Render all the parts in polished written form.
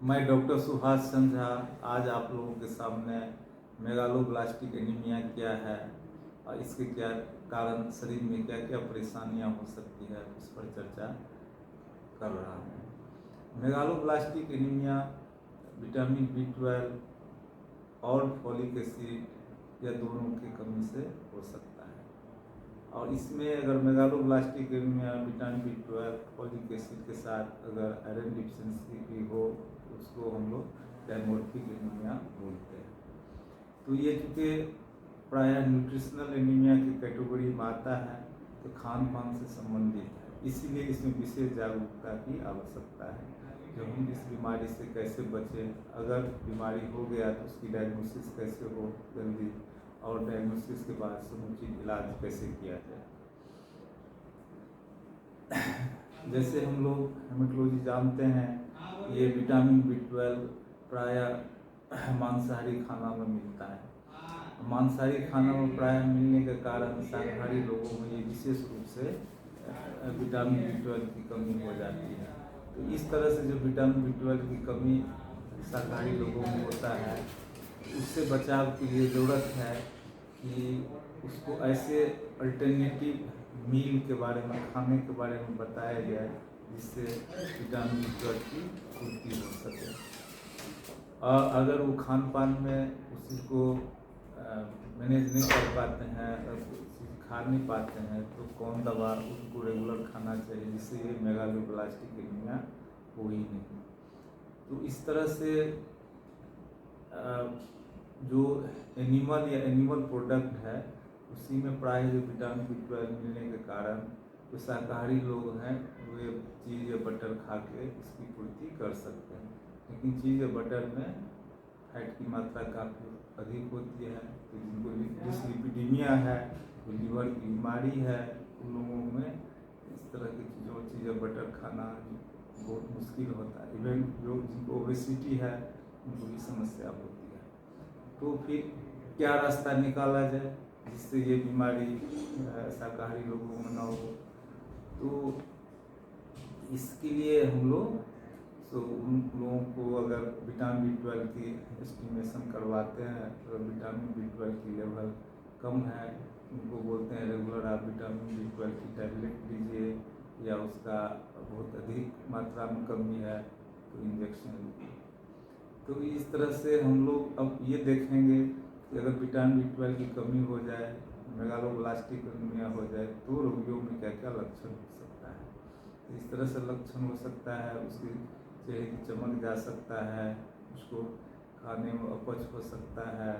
मैं डॉक्टर सुभाष चंद्र झा आज आप लोगों के सामने मेगालोब्लास्टिक एनीमिया क्या है और इसके क्या कारण, शरीर में क्या क्या परेशानियां हो सकती है, उस पर चर्चा कर रहा हूँ। मेगालोब्लास्टिक एनीमिया विटामिन B12 और फॉलिक एसिड या दोनों की कमी से हो सकता है। और इसमें अगर megaloblastic anaemia vitamin B12 folic acid के साथ अगर आयरन डिफिशिएंसी भी हो, उसको हम लोग डायमोर्फिक एनीमिया बोलते हैं। तो ये चूँकि प्रायः न्यूट्रिशनल एनीमिया की कैटेगरी में आता है, तो खान पान से संबंधित है, इसीलिए इसमें विशेष जागरूकता की आवश्यकता है। जो हम इस बीमारी से कैसे बचें, अगर बीमारी हो गया तो उसकी डायग्नोसिस कैसे हो जल्दी, और डायग्नोसिस के बाद समुचित इलाज कैसे किया जाए। जैसे हम लोग हेमेटोलॉजी जानते हैं, ये विटामिन B12 प्रायः मांसाहारी खाना में मिलता है। मांसाहारी खाना में प्रायः मिलने के कारण शाकाहारी लोगों में ये विशेष रूप से विटामिन B12 की कमी हो जाती है। तो इस तरह से जो विटामिन B12 की कमी शाकाहारी लोगों में होता है, उससे बचाव के लिए ज़रूरत है कि उसको ऐसे अल्टरनेटिव मील के बारे में, खाने के बारे में बताया जाए जिससे विटामिन B12 की पूर्ति हो सके। और अगर वो खान पान में उसी को मैनेज नहीं कर पाते हैं, खा नहीं पाते हैं, तो कौन दवा उनको रेगुलर खाना चाहिए जिससे ये मेगालोब्लास्टिक एनीमिया हो ही नहीं। तो इस तरह से जो एनिमल या एनिमल प्रोडक्ट है, उसी में प्राय जो विटामिन B12 मिलने के कारण जो शाकाहारी लोग हैं वे चीज़ या बटर खा के इसकी पूर्ति कर सकते हैं। लेकिन चीज़ या बटर में फैट की मात्रा काफ़ी अधिक होती है, तो जिनको डिसलिपिडीमिया है, जो लीवर की बीमारी है, उन लोगों में इस तरह की चीज़ या बटर खाना बहुत मुश्किल होता है। इवन जो जिनको ओबेसिटी है उनको भी समस्या होती है। तो फिर क्या रास्ता निकाला जाए जिससे ये बीमारी शाकाहारी लोगों में ना हो। तो इसके लिए हम लोग उन लोगों को अगर विटामिन B12 की एस्टिमेशन करवाते हैं, तो विटामिन B12 की लेवल कम है, उनको बोलते हैं रेगुलर आप विटामिन B12 की टैबलेट लीजिए, या उसका बहुत अधिक मात्रा में कमी है तो इंजेक्शन लीजिए। तो इस तरह से हम लोग अब ये देखेंगे कि अगर विटामिन B12 की कमी हो जाए, मेगालोब्लास्टिक एनीमिया हो जाए, तो रोगियों में क्या क्या लक्षण हो सकता है। तो इस तरह से लक्षण हो सकता है, उसके चेहरे की चमक जा सकता है, उसको खाने में अपच हो सकता है,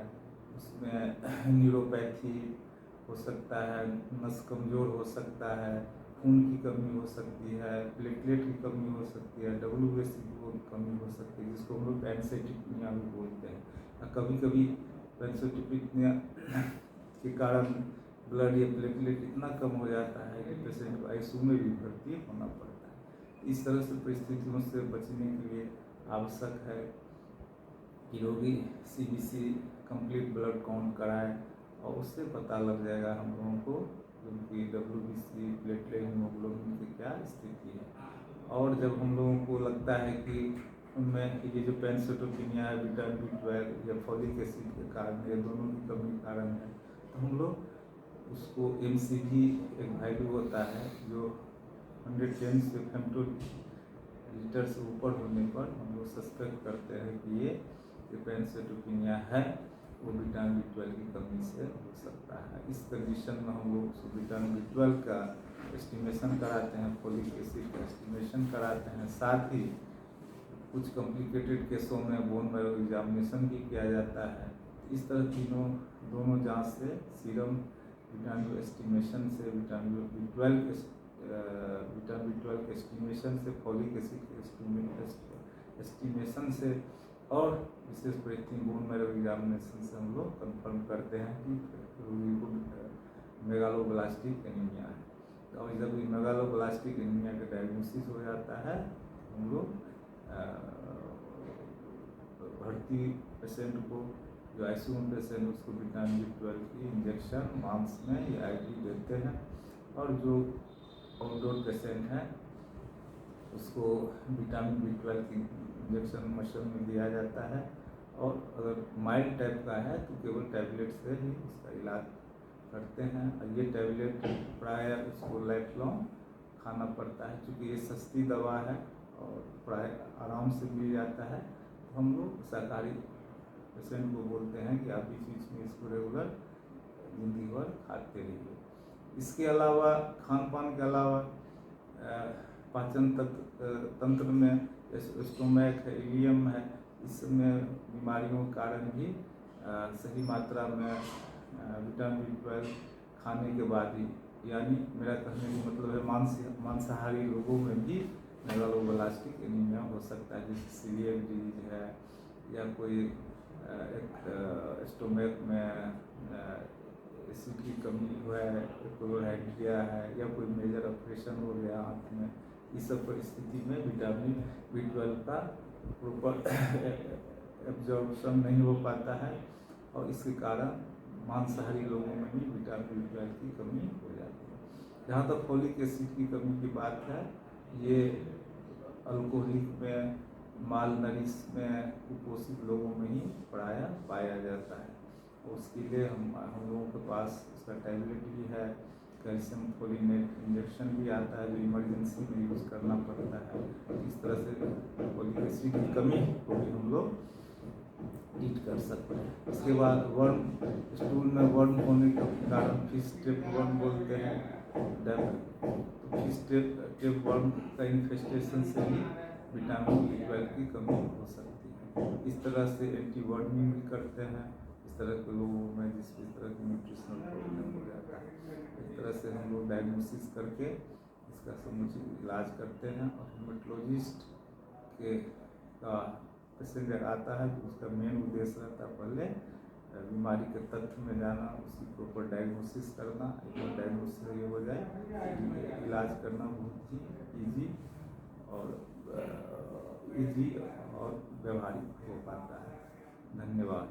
उसमें न्यूरोपैथी हो सकता है, नस कमज़ोर हो सकता है, खून की कमी हो सकती है, प्लेटलेट की कमी हो सकती है, WBC की कमी हो सकती है, जिसको हम लोग पैनसाइटोपेनिया भी बोलते हैं। कभी कभी पैनसाइटोपेनिया के कारण ब्लड या प्लेटलेट इतना कम हो जाता है कि पेशेंट को ICU में भी भर्ती होना पड़ता है। इस तरह से परिस्थितियों से बचने के लिए आवश्यक है कि रोगी CBC कंप्लीट ब्लड काउंट कराएं, और उससे पता लग जाएगा हम लोगों को उनकी WBC, प्लेटलेट, हीमोग्लोबिन की क्या स्थिति है। और जब हम लोगों को लगता है कि उनमें ये जो पैनसाइटोपेनिया है विटामिन B12 या फॉलिक एसिड के कारण, ये दोनों की कमी के कारण है, तो हम लोग उसको MCV एक वैल्यू होता है जो 110 से 50 लीटर से ऊपर होने पर हम लोग सस्पेक्ट करते हैं कि ये पैनसाइटोपेनिया है, वो विटामिन B12 की कमी से हो सकता है। इस कंडीशन में हम लोग विटामिन B12 का एस्टिमेशन कराते हैं, फॉलिक एसिड का एस्टिमेशन कराते हैं, साथ ही कुछ कॉम्प्लिकेटेड केसों में बोन मैरो एग्जामिनेशन भी किया जाता है। इस तरह दोनों जांच से सीरम विटामिन एस्टिमेशन से विटामिन B12 के एस्टिमेशन से, फॉलिक एसिड के एस्टिमेशन से, और विशेष परिस्थिति बोन मैरो एग्जामिनेशन से हम लोग कंफर्म करते हैं कि रोगी को मेगालोब्लास्टिक एनीमिया है। और जब ये मेगालोब्लास्टिक एनीमिया का डायग्नोसिस हो जाता है, हम लोग भर्ती पेशेंट को, जो ICU में पेशेंट, उसको विटामिन B12 की इंजेक्शन मांस में या IV देते हैं, और जो आउटडोर पेशेंट हैं उसको विटामिन B12 की इंजेक्शन मसल में दिया जाता है, और अगर माइल्ड टाइप का है तो केवल टैबलेट से ही उसका इलाज करते हैं। और ये टैबलेट प्राय उसको लाइफ लॉन्ग खाना पड़ता है, क्योंकि ये सस्ती दवा है और प्राय आराम से मिल जाता है। तो हम लोग शाकाहारी पेशेंट को बोलते हैं कि आप बीच बीच में इसको रेगुलर जिंदगी भर खाते रहिए। इसके अलावा खान पान के अलावा पाचन तंत्र में स्टोमैक है, इलियम है, इसमें बीमारियों के कारण भी सही मात्रा में विटामिन B12 खाने के बाद ही, यानी मेरा कहने का मतलब है मांसाहारी लोगों में भी मेगालोब्लास्टिक एनीमिया हो सकता है, जैसे सीलिएक डिजीज है, या कोई एक स्टोमैक में एसिड की कमी हुआ है, क्लोराइडिया है, या कोई मेजर ऑपरेशन हो गया आँख में, इस सब परिस्थिति में विटामिन B12 का प्रॉपर एब्जॉर्प्शन नहीं हो पाता है, और इसके कारण मांसाहारी लोगों में भी विटामिन B12 की कमी हो जाती है। जहाँ तक फोलिक एसिड की कमी की बात है, ये अल्कोहलिक में, माल नरिश में, कुपोषित लोगों में ही प्राय पाया जाता है। उसके लिए हम लोगों के पास उसका टैबलेट भी है, कैल्शियम फोलिनेट इंजेक्शन भी आता है, जो इमरजेंसी में यूज़ करना पड़ता है। इस तरह से फोलिक एसिड की कमी को भी हम लोग ट्रीट कर सकते हैं। इसके बाद वर्म, स्टूल में वर्म होने के कारण फिश टेप वर्म बोलते हैं, फिश टेप वर्म का इन्फेस्टेशन से भी विटामिन B12 की कमी हो सकती है। इस तरह से एंटीवर्मिंग भी करते हैं इस तरह के लोगों में जिस तरह की न्यूट्रिशनल प्रॉब्लम हो जाता है। इस तरह से हम लोग डायग्नोसिस करके इसका समुचित इलाज करते हैं। और हेमेटोलॉजिस्ट के का पेशेंट आता है तो उसका मेन उद्देश्य रहता है पहले बीमारी के तथ्य में जाना, उसकी प्रॉपर डायग्नोसिस करना। एक बार डायग्नोसिस ये हो जाए, इलाज करना बहुत ही ईजी और व्यवहारिक हो पाता है। धन्यवाद।